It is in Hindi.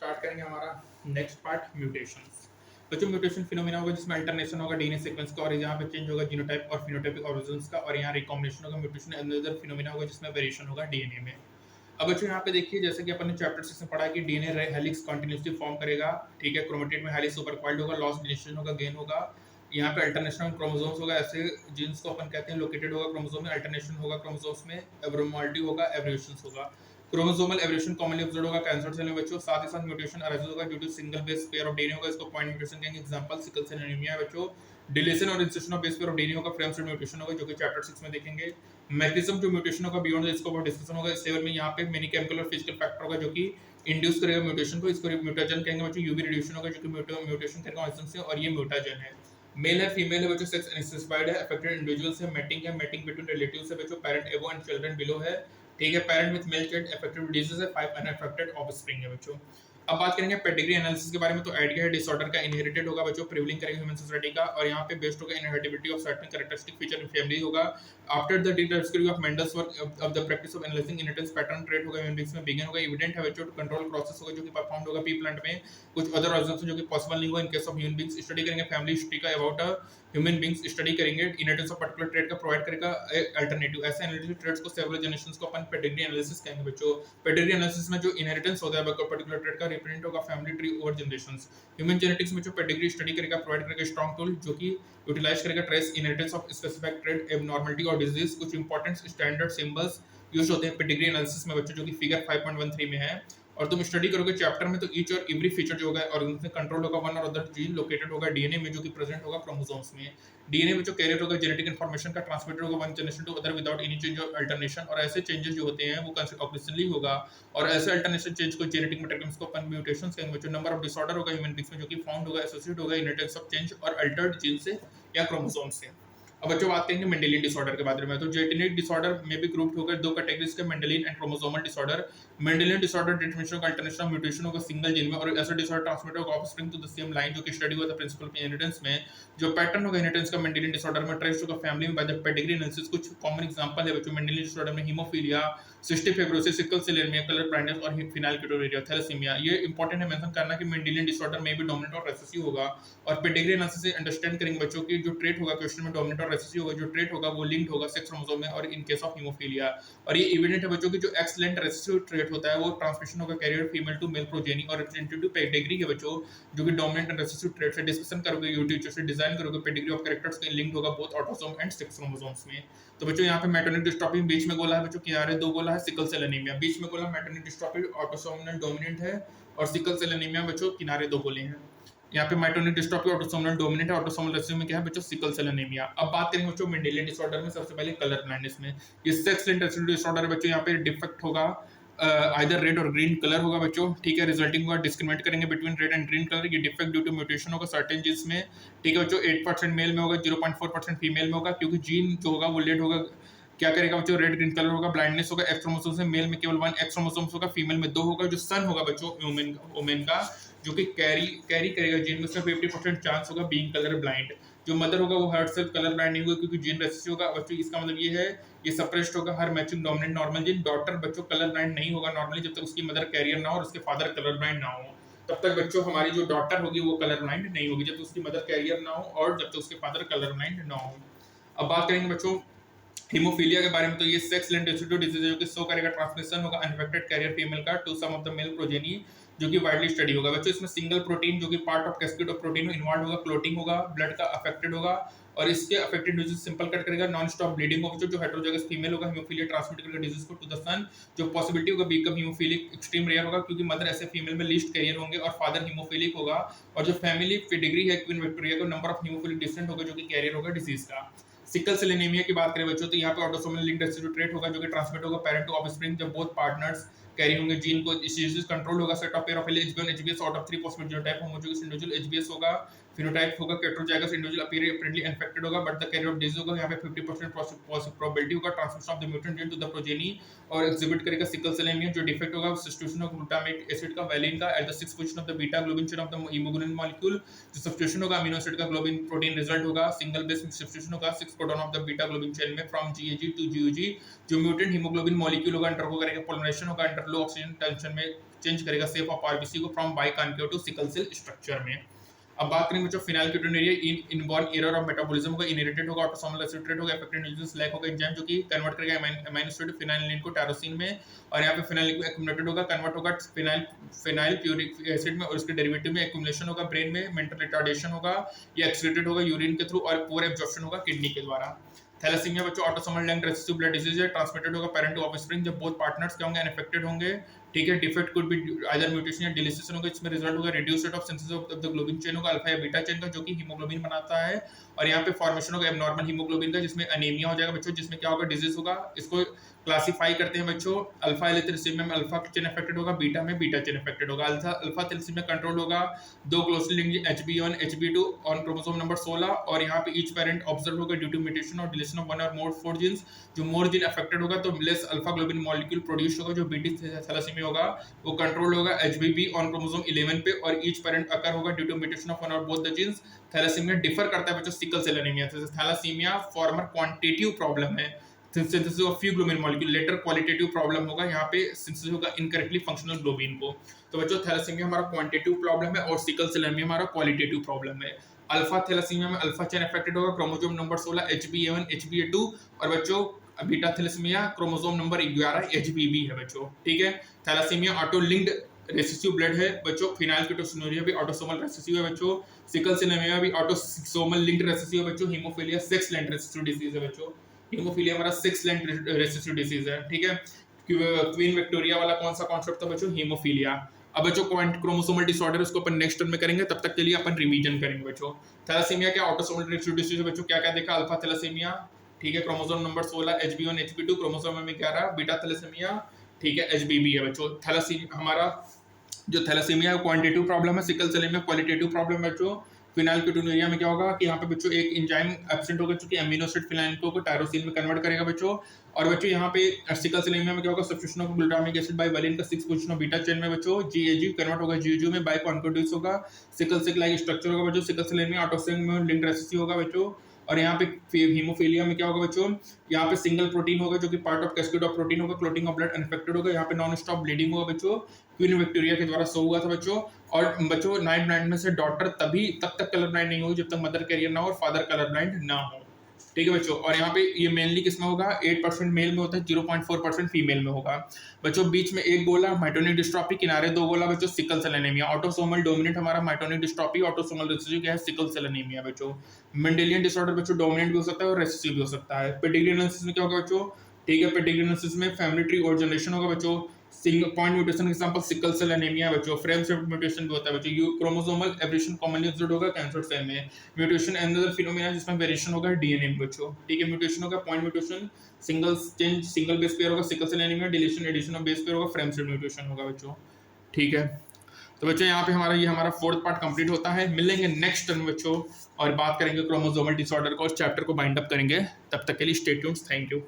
स्टार्ट करेंगे हमारा नेक्स्ट पार्ट म्यूटेशंस। बच्चों म्यूटेशन फिनोमेना होगा जिसमें अल्टरनेशन होगा डीएनए सीक्वेंस का और यहाँ पे चेंज होगा जीनोटाइप और फिनोटाइपिक ऑर्गेनिजम्स का और यहाँ रिकॉम्बिनेशन होगा म्यूटेशन अनदर फिनोमेना होगा जिसमें वेरिएशन होगा डीएनए में। अब बच्चों यहाँ पे देखिए जैसे कि अपन ने चैप्टर 6 में पढ़ा कि डीएनए हेलिक्स कंटिन्यूसली फॉर्म करेगा, ठीक है, क्रोमेटिड में हेलिक्स सुपरक्वाइल्ड होगा, लॉस डिलीशन होगा, गेन होगा, यहाँ पे अल्टरनेशन क्रोमोसोम्स होगा, ऐसे जीन्स को अपन कहते हैं लोकेटेड होगा क्रोमोसोम में, अल्टरनेशन होगा क्रोमोसोम्स में, एब्नॉर्मलिटी होगा, एवोल्यूशन होगा। क्रोमोसोमल एवोल्यूशन कॉमनली ऑब्जर्व होगा कैंसर सेल में बच्चों, साथ ही साथ म्यूटेशन अराइज होगा due to single base pair of DNA होगा, इसको पॉइंट म्यूटेशन कहेंगे। एग्जांपल सिकल सेल एनीमिया बच्चों, डिलीशन और insertion of base pair of DNA होगा, फ्रेम सेल म्यूटेशन होगा जो कि चैप्टर 6 में देखेंगे। मैकेनिज्म जो म्यूटेशन होगा बियॉन्ड इसको बहुत डिस्कशन होगा। इस लेवल में यहाँ पे मेनी केमिकल और फिजिकल फैक्टर होगा जो कि इंड्यूस करेगा म्यूटेशन को, इसको म्यूटाजन कहेंगे बच्चों। यूवी रिड्यूशन होगा जो कि म्यूटेशन करेगा ऑर्गेनिज्म से और ये म्यूटाजन है। मेल है फीमेल है बच्चों, सेक्स अनस्पेसिफाइड है, अफेक्टेड इंडिविजुअल्स है, मैटिंग बिटवीन रिलेटिव्स है बच्चों, पेरेंट एबो एंड चिल्ड्रन बिलो है, ठीक है, parent with male child affected disease है, 5 अनअफेक्टेड ऑफस्प्रिंग है बच्चों। अब बात करेंगे पेडिग्री एनालिसिस के बारे में, तो आइडिया है डिसऑर्डर का इनहेरिटेड होगा बच्चों, प्रिवलिंग करेगा ह्यूमन सोसाइटी का और यहाँ पे बेस्ड होगा inheritability of certain characteristic feature in family होगा। After the discovery of Mendel's work of the practice of analysing inheritance pattern trait होगा ह्यूमन बीइंग्स में बिगिन होगा। एविडेंट है बच्चों कंट्रोल प्रोसेस होगा जो कि परफॉर्म्ड होगा पी प्लांट में, कुछ अदर ऑर्गेनिज्म जो कि पॉसिबल नहीं हुआ in case of human beings. Study करेंगे फैमिली हिस्ट्री का about a human beings, study करेंगे इनहेरिटेंस ऑफ पर्टिकुलर ट्रेट का प्रोवाइड करेगा अल्टरनेटिव। ऐसे एनालिटिक ट्रेट्स को सेवरल जनरेशंस को अपन पेडिग्री एनालिसिस कहेंगे बच्चों। पेडिग्री एनालिसिस में जो इनहेरिटेंस होता है पर्टिकुलर ट्रेट का रिप्रेजेंट होगा family tree over generations. Human genetics में जो पेडिग्री स्टडी करेगा प्रोवाइड करेगा स्ट्रॉन्ग टूल जो कि यूटिलाइज करेगा trace inheritance of specific trait abnormality और डिजीज। कुछ इंपॉर्टेंट स्टैंडर्ड सिंबल्स यूज होते हैं पेडिग्री एनालिसिस में बच्चों जो कि फिगर 5.13 में है। और तुम स्टडी करोगे चैप्टर में तो ईच और एवरी फीचर जो होगा ऑर्गेनिज्म में कंट्रोल होगा वन और अदर जीन लोकेटेड होगा डीएनए में जो कि प्रेजेंट होगा क्रोमोसोम्स में। डीएनए में जो कैरियर होगा जेनेटिक इन्फॉर्मेशन का ट्रांसमिटर होगा one generation to other without any change और अल्टरनेशन। और ऐसे चेंजेस जो होते हैं वो ऑक्सीजनली होगा और ऐसे अल्टरनेशन चेंज को जेनेटिक मेटाबॉलिज्म को अपन म्यूटेशंस कहेंगे बच्चों। नंबर ऑफ डिसऑर्डर होगा ह्यूमन बीइंग्स में जो कि फाउंड होगा एसोसिएट होगा इनहेरिटेंस ऑफ चेंज और अल्टर्ड जीन से या क्रोमोसोम से। अब बच्चों बात करेंगे मेंडेलियन डिसऑर्डर के बारे में, तो जेनेटिक डिसऑर्डर में भी ग्रुप होकर दो कैटेगरीज के Mendelian and chromosomal disorder. Mendelian disorder determination का अल्टरनेशन ऑफ म्यूटेशन होगा सिंगल जीन में और ऐसा डिसऑर्डर ट्रांसमिटर होगा offspring to the same line जो कि स्टडी हुआ था प्रिंसिपल ऑफ इनहेरिटेंस में। जो पैटर्न होगा इनहेरिटेंस का मेंडेलियन डिसऑर्डर में ट्रेस होगा फैमिली में बाय द पेडिग्री एनालिसिस। कुछ कॉमन एग्जांपल है बच्चों मेंडेलियन डिसऑर्डर में haemophilia, cystic fibrosis, sickle cell anaemia, colour blindness और फिनाइलकीटोनुरिया, थैलेसीमिया। ये इंपॉर्टेंट है मेंशन करना कि मेंडेलियन डिसऑर्डर में भी डोमिनेंट और रिसेसिव होगा। और पेडिग्री एनालिसिस से अंडरस्टैंड करेंगे बच्चों की जो ट्रेट होगा क्वेश्चन में डोमिनेंट और रिसेसिव होगा, जो ट्रेट होगा वो लिंक्ड होगा सेक्स क्रोमोसोम में और इन केस ऑफ हीमोफीलिया। और ये एविडेंट है बच्चों की जो एक्सलेंट रेसिसिव ट्रेट होता है वो ट्रांसमिशन होगा carrier female to male progeny और रिप्रेजेंटेटिव पेडिग्री के बच्चों जो कि डोमिनेंट एंड रेसिसिव ट्रेट से डिस्कशन करोगे यूट्यूब से डिजाइन करोगे पेडिग्री ऑफ कैरेक्टर्स के लिंक्ड होगा both autosome and sex chromosomes में। तो बच्चों यहाँ पे मेटोनिक डिस्ट्रॉफी बीच में बोला है बच्चों किनारे दो बोला है सिकल सेल एनीमिया, बीच में बोला मेटोनिक डिस्ट्रॉफी ऑटोसोमल डोमिनेंट है और सिकल सेल एनीमिया बच्चों किनारे दो बोले हैं। यहाँ पे मेटोनिक डिस्ट्रॉफी ऑटोसोमल डोमिनेंट है, ऑटोसोमल रिसेसिव में क्या है बच्चों सिकल सेल एनीमिया। अब बात करेंगे बच्चों मेंडेलियन डिसऑर्डर में सबसे पहले कलर ब्लाइंडनेस में। ये सेक्स लिंक्ड रेसिड्यू डिसऑर्डर बच्चों यहाँ पे डिफेक्ट होगा आइदर रेड और ग्रीन कलर होगा बच्चों, ठीक है, रिजल्टिंग होगा डिस्क्रिमिनेट करेंगे between red and green colour. ये डिफेक्ट ड्यू टू म्यूटेशन होगा सर्टेन जीन्स में, ठीक है बच्चों। 8% मेल में होगा, 0.4% फीमेल में होगा क्योंकि जीन जो होगा वो लेट होगा। क्या करेगा बच्चों रेड ग्रीन कलर होगा। ब्लाइंडनेस होगा एक्स क्रोमोसोम से, मेल में केवल 1 एक्स क्रोमोसोम्स होगा, फीमेल में 2 होगा। जो सन होगा बच्चों वुमेन का जो कि कैरी करेगा जीन में, उसका 50% चांस होगा बीइंग कलर ब्लाइंड। जो मदर होगा वो हर्ट सेल्फ कलर ब्लाइंड नहीं होगा क्योंकि जीन रेसिसिव होगा बच्चों। इसका मतलब ये है ये सप्रेस्ड होगा हर matching dominant normal gene. Daughter बच्चों कलर ब्लाइंड नहीं होगा नॉर्मली जब तक उसकी मदर कैरियर ना हो और उसके फादर कलर ब्लाइंड ना हो, तब तक बच्चों हमारी जो डॉटर होगी वो कलर ब्लाइंड नहीं होगी जब तक उसकी मदर कैरियर ना हो और जब तक उसके फादर कलर ब्लाइंड ना हो। अब बात करेंगे बच्चों हीमोफीलिया के बारे में, तो ये सेक्स लिंक्ड रेसिड्यू डिजीज है जो कि शो करेगा ट्रांसमिशन होगा अनअफेक्टेड कैरियर फीमेल का to some of the male progeny जो कि वाइडली स्टडी होगा बच्चों। इसमें सिंगल प्रोटीन जो कि part of cascade of protein involve होगा, क्लोटिंग होगा, ब्लड का अफेक्टेड होगा और इसके अफेक्टेड डिजीज सिंपल कट करेगा नॉन स्टॉप ब्लीडिंग होगा। जो हेटेरोजाइगस फीमेल होगा हीमोफीलिया ट्रांसमिट करेगा डिजीज को टू द सन। जो पॉसिबिलिटी होगा बिकम हीमोफीलिक एक्सट्रीम रेयर होगा क्योंकि मदर ऐसे फीमेल में लीस्ट कैरियर होंगे और फादर हीमोफीलिक होगा। और जो फैमिली पेडिग्री है क्वीन विक्टोरिया का नंबर ऑफ हीमोफीलिक डिसेंट होगा जो कि कैरियर होगा डिजीज का। सिकल सेल एनीमिया की बात करें बच्चों तो यहाँ पे ऑटोसोमल लिंक्ड रेसिड्यू ट्रेट होगा जो कि ट्रांसमिट होगा पेरेंट टू ऑफस्प्रिंग जब बोथ पार्टनर्स कैरी होंगे जीन को। इस डिजीज कंट्रोल होगा set of pair of HBN HBS out of 3 possible genotype homozygous individual HBS होगा, फिनोटाइप होगा heterozygous individual appear apparently infected होगा but the carrier of disease होगा। यहाँ पे 50% प्रोबेबिलिटी होगा transmission of the mutant gene to the progeny और एग्जिबिट करेगा सिकल सेल एनीमिया। जो डिफेक्ट होगा सब्स्टिट्यूशन ऑफ ग्लूटामिक एसिड का वैलिन का at the 6th position of the beta globin chain of the haemoglobin molecule. जो सब्स्टिट्यूशन होगा अमीनो एसिड का ग्लोबिन प्रोटीन रिजल्ट होगा सिंगल बेस सब्स्टिट्यूशन होगा 6 proton of the beta globin chain में फ्रॉम जीएजी टू जीओजी। जो म्यूटेंट हीमोग्लोबिन मॉलिक्यूल होगा अंडरगो करेगा पॉलिमराइजेशन होगा अंडर लो ऑक्सीजन टेंशन में चेंज करेगा शेप ऑफ आरबीसी को from बाइकॉन्केव to sickle cell structure में। अब बात करेंगे बच्चों फिनाइलकीटोनुरिया इनबॉर्न एरर ऑफ मेटाबॉलिज्म होगा, इनहेरिटेड होगा, ऑटोसोमल रिसेसिव होगा, अफेक्टेड न्यूक्लियस लैक होगा एंजाइम जो कि कन्वर्ट करेगा अमीनो एसिड फिनाइलिन को टायरोसिन में, और यहाँ पे फिनाइलिन को एक्युमुलेटेड होगा, कन्वर्ट होगा फिनाइल प्यूरिक एसिड में और उसके डेरिवेटिव में एक्युमुलेशन होगा ब्रेन में, मेंटल रिटार्डेशन होगा, या एक्सक्रीटेड होगा यूरिन के थ्रू, और पूरा एब्जॉर्प्शन होगा किडनी के द्वारा। थैलेसीमिया बच्चों autosomal linked recessive blood disease है, ट्रांसमिटेड होगा पेरेंट टू ऑफस्प्रिंग, जब बोथ पार्टनर्स क्या होंगे अनअफेक्टेड होंगे, ठीक है। Defect could be either mutation या डिलीशन होगा, इसमें रिजल्ट होगा reduce rate of synthesis of the globin chain होगा, अल्फा या बीटा चेन का जो कि हीमोग्लोबिन बनाता है, और यहाँ पे फॉर्मेशन होगा एबनॉर्मल हीमोग्लोबिन का जिसमें अनीमिया हो जाएगा बच्चों, जिसमें क्या होगा डिजीज होगा। इसको क्लासिफाई करते हैं बच्चों, अल्फा थैलेसीमिया में अल्फा चेन अफेक्टेड होगा, बीटा में बीटा चेन अफेक्टेड होगा। अल्फा थैलेसीमिया कंट्रोल होगा दो closely linked HB1 HB2 on chromosome number 16, और यहाँ पे ईच पेरेंट ऑब्जर्व होगा ड्यू टू म्यूटेशन और डिलीशन ऑफ वन और मोर 4 जीन्स। जो मोर जीन अफेक्टेड होगा तो less alpha globin molecule produce होगा, जो बीटी थैलेसीमिया होगा वो कंट्रोल होगा HBB ऑन क्रोमोसोम 11 पे, और ईच पेरेंट अकर होगा due to mutation of one और both the genes. Thalassaemia differ करता है बच्चों सिकल सेल एनीमिया से। थैलेसीमिया फॉर्मर क्वांटिटेटिव प्रॉब्लम है, synthesis of few globin molecule, latter qualitative problem होगा, यहाँ पे सिंथेसिस होगा इनकरेक्टली फंक्शनल ग्लोबिन को। तो बच्चों थैलेसीमिया हमारा क्वांटिटेटिव प्रॉब्लम है और सिकल सेल एनीमिया हमारा क्वालिटेटिव प्रॉब्लम है। अल्फा थैलेसीमिया में अल्फा चेन अफेक्टेड होगा, क्रोमोसोम नंबर 16 HbA1 HbA2, और बच्चों beta thalassaemia chromosome number 11 HBB है बच्चों, ठीक है। Thalassaemia auto linked recessive blood है बच्चों, फिनाइलकीटोनुरिया भी ऑटोसोमल रेसेसिव है बच्चों, सिकल सेल एनीमिया भी ऑटोसोमल लिंक्ड रेसेसिव है बच्चों, haemophilia sex linked recessive disease है बच्चों, हीमोफीलिया हमारा सेक्स लिंक्ड रेसेसिव डिजीज है, ठीक है। क्वीन विक्टोरिया वाला कौन सा कॉन्सेप्ट था बच्चों, हीमोफीलिया। अब बच्चों क्रोमोसोमल डिसऑर्डर उसको अपन नेक्स्ट टर्म में करेंगे, तब तक के लिए अपन रिवीजन करेंगे बच्चों। थैलेसीमिया क्या ऑटोसोमल रेसेसिव डिजीज है बच्चों, क्या क्या देखा, अल्फा थैलेसीमिया, ठीक है, chromosome number 16 HB1 HB2, chromosome में 11 बीटा थैलेसीमिया, ठीक है, HBB है बच्चों। थैलेसीमिया हमारा जो थैलेसीमिया क्वांटिटेटिव प्रॉब्लम है, सिकल सेल में क्वालिटेटिव प्रॉब्लम है बच्चों। फिनाइलकीटोनुरिया में क्या होगा कि यहाँ पे बच्चों एक एंजाइम एब्सेंट होगा जो कि अमीनो एसिड फिनाइल को टायरोसिन में कन्वर्ट करेगा बच्चों, और बच्चों यहाँ पे सिकल सेल एनीमिया में क्या होगा substitution of glutamic acid by valine का 6 पोजीशन ऑफ बीटा चेन में बच्चों, GAG कन्वर्ट होगा GUG में, बाय कॉन्कोड्यूस होगा, सिकल सेल लाइक स्ट्रक्चर होगा बच्चों, सिकल सेल एनीमिया ऑटोसोम में लिंक्ड रेसेसिव होगा बच्चों। और यहाँ पे हीमोफीलिया में क्या होगा बच्चों, यहाँ पे सिंगल प्रोटीन होगा जो कि part of cascade of protein होगा, क्लोटिंग ऑफ ब्लड अनफेक्टेड होगा, यहाँ पे नॉन स्टॉप ब्लीडिंग होगा बच्चों, क्वीन विक्टोरिया के द्वारा शो हुआ था बच्चों। और बच्चों नाइट ब्लाइंडनेस से डॉटर तब तक कलर ब्लाइंड नहीं होगी जब तक मदर कैरियर ना हो और फादर कलर ब्लाइंड ना हो, ठीक है बच्चों। और यहाँ पे ये मेनली किसमें होगा, 8% मेल में होता है, 0.4% फीमेल में होगा बच्चों। बीच में एक गोला माइटोनिक डिस्ट्रॉफी, किनारे 2 गोला बच्चों sickle cell anaemia. Autosomal dominant हमारा माइटोनिक डिस्ट्रॉफी, ऑटोसोमल रिसेसिव क्या है सिकल सेल एनीमिया बच्चों। मेंडेलियन डिसऑर्डर बच्चों डोमिनेंट भी हो सकता है और रेसेसिव भी हो सकता है। पेडिग्री एनालिसिस में क्या होगा बच्चों, ठीक है, पेडिग्री एनालिसिस में फैमिली ट्री और जनरेशन होगा बच्चों। Single point mutation example sickle cell anaemia बच्चों। फ्रेम शिफ्ट म्यूटेशन भी होता है बच्चों। क्रोमोसोमल एब्रेशन कॉमनली ऑब्जर्व्ड होगा कैंसर सेल में। म्यूटेशन अनदर फिनोमेना जिसमें वेरिएशन होगा डीएनए में बच्चों, ठीक है। म्यूटेशन होगा point mutation, single change single base pair होगा sickle cell anaemia, deletion addition of base pair होगा, फ्रेम शिफ्ट म्यूटेशन होगा बच्चों, ठीक है। तो बच्चों यहाँ पे हमारा 4th पार्ट कंप्लीट होता है। मिलेंगे नेक्स्ट टर्म बच्चों और बात करेंगे क्रोमोसोमल डिसऑर्डर को, और चैप्टर को बाइंड अप करेंगे। तब तक के लिए स्टे ट्यून्ड, थैंक यू।